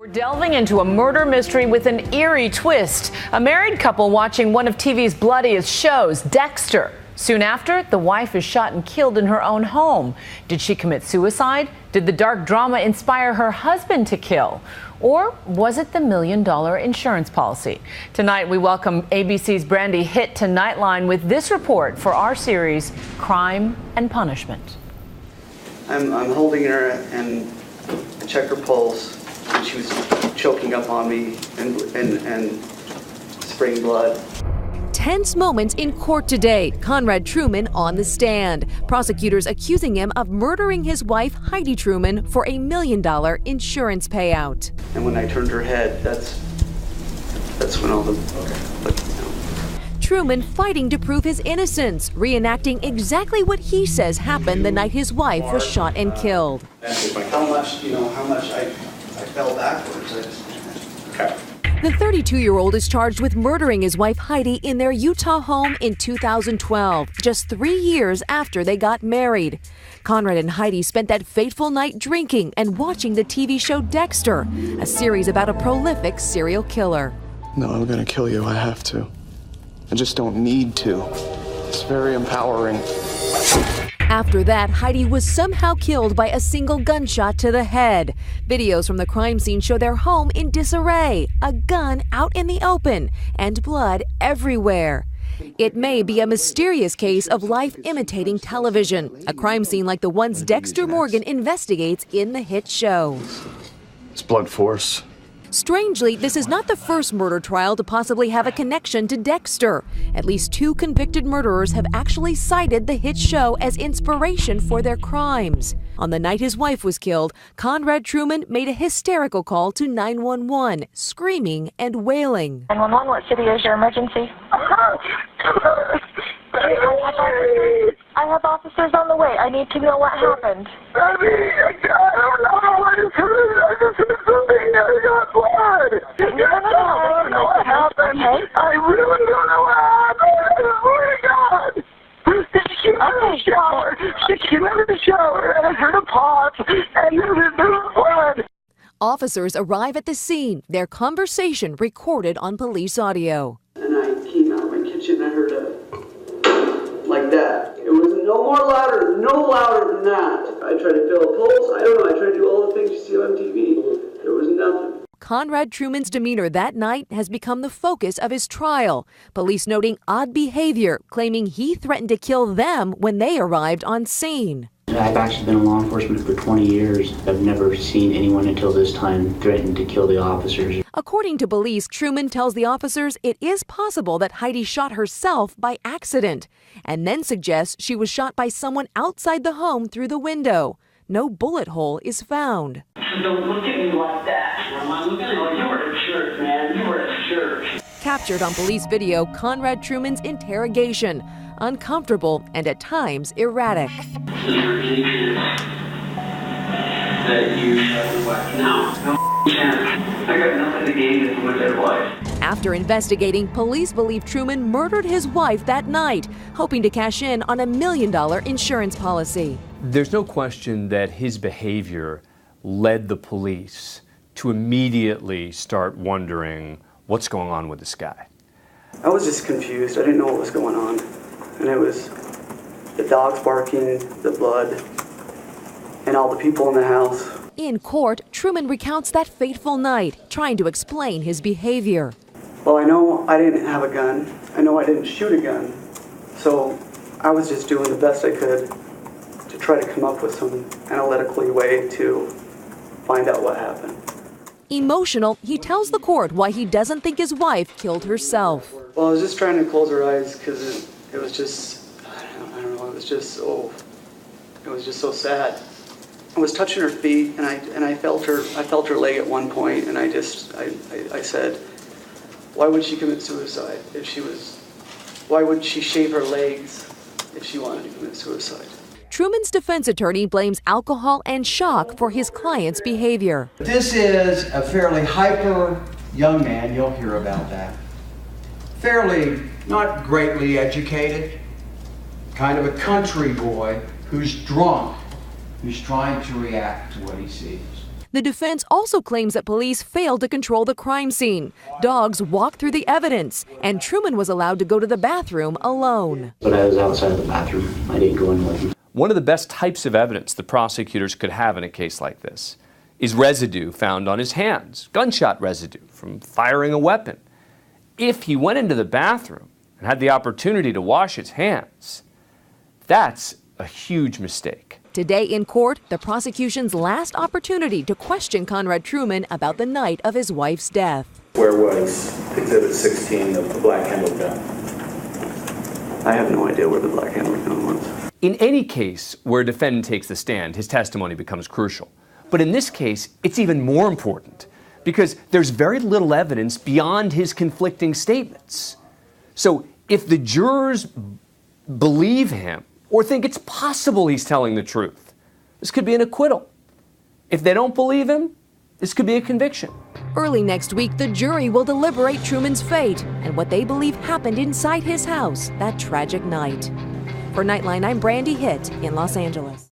We're delving into a murder mystery with an eerie twist. A married couple watching one of TV's bloodiest shows, Dexter. Soon after, the wife is shot and killed in her own home. Did she commit suicide? Did the dark drama inspire her husband to kill? Or was it the $1 million insurance policy? Tonight, we welcome ABC's Brandy Hitt to Nightline with this report for our series, Crime and Punishment. I'm holding her and I check her pulse. And she was choking up on me and spraying blood. Tense moments in court today. Conrad Truman on the stand. Prosecutors accusing him of murdering his wife, Heidy Truman, for a $1 million insurance payout. And when I turned her head, that's when all the... Truman fighting to prove his innocence, reenacting exactly what he says happened the night his wife was shot and killed. How much I fell backwards. Okay. The 32-year-old is charged with murdering his wife Heidy in their Utah home in 2012, just 3 years after they got married. Conrad and Heidy spent that fateful night drinking and watching the TV show Dexter, a series about a prolific serial killer. No, I'm gonna kill you. I have to. I just don't need to. It's very empowering. After that, Heidy was somehow killed by a single gunshot to the head. Videos from the crime scene show their home in disarray, a gun out in the open, and blood everywhere. It may be a mysterious case of life imitating television, a crime scene like the ones Dexter Morgan investigates in the hit show. It's blunt force. Strangely, this is not the first murder trial to possibly have a connection to Dexter. At least 2 convicted murderers have actually cited the hit show as inspiration for their crimes. On the night his wife was killed, Conrad Truman made a hysterical call to 911, screaming and wailing. 911, what city is your emergency? I have officers on the way. I need to know what happened. I don't know what is happening. I just heard something. I got blood. I don't know what happened. Okay. I really don't know what happened. I swear to God. She came out of the shower. She came out of the shower and I heard a pause and there was blood. Officers arrive at the scene, their conversation recorded on police audio. And I came out of my kitchen and I heard like that. It was no louder than that. I tried to feel a pulse. I don't know. I tried to do all the things you see on TV. There was nothing. Conrad Truman's demeanor that night has become the focus of his trial. Police noting odd behavior, claiming he threatened to kill them when they arrived on scene. I've actually been in law enforcement for 20 years. I've never seen anyone until this time threaten to kill the officers. According to police, Truman tells the officers it is possible that Heidy shot herself by accident, and then suggests she was shot by someone outside the home through the window. No bullet hole is found. Don't look at me like that. Am I looking at you? You were a jerk, man. You were a jerk. Captured on police video, Conrad Truman's interrogation. Uncomfortable and at times erratic. This is ridiculous that you shot your wife. No chance. I got nothing to gain with their wife. After investigating, police believe Truman murdered his wife that night, hoping to cash in on a $1 million insurance policy. There's no question that his behavior led the police to immediately start wondering what's going on with this guy. I was just confused. I didn't know what was going on. And it was the dogs barking, the blood, and all the people in the house. In court, Truman recounts that fateful night, trying to explain his behavior. Well, I know I didn't have a gun. I know I didn't shoot a gun. So I was just doing the best I could to try to come up with some analytical way to find out what happened. Emotional, he tells the court why he doesn't think his wife killed herself. Well, I was just trying to close her eyes because it was just, I don't know, it was just so sad. I was touching her feet and I felt her leg at one point and I said, why would she commit suicide why would she shave her legs if she wanted to commit suicide? Truman's defense attorney blames alcohol and shock for his client's behavior. This is a fairly hyper young man, you'll hear about that. Fairly not greatly educated, kind of a country boy who's drunk, who's trying to react to what he sees. The defense also claims that police failed to control the crime scene. Dogs walked through the evidence, and Truman was allowed to go to the bathroom alone. But I was outside of the bathroom. I didn't go in with him. One of the best types of evidence the prosecutors could have in a case like this is residue found on his hands, gunshot residue from firing a weapon. If he went into the bathroom and had the opportunity to wash his hands, that's a huge mistake. Today in court, the prosecution's last opportunity to question Conrad Truman about the night of his wife's death. Where was Exhibit 16 of the black handled gun? I have no idea where the black handled gun was. In any case where a defendant takes the stand, his testimony becomes crucial. But in this case, it's even more important because there's very little evidence beyond his conflicting statements. So if the jurors believe him or think it's possible he's telling the truth, this could be an acquittal. If they don't believe him, this could be a conviction. Early next week, the jury will deliberate Truman's fate and what they believe happened inside his house that tragic night. For Nightline, I'm Brandy Hitt in Los Angeles.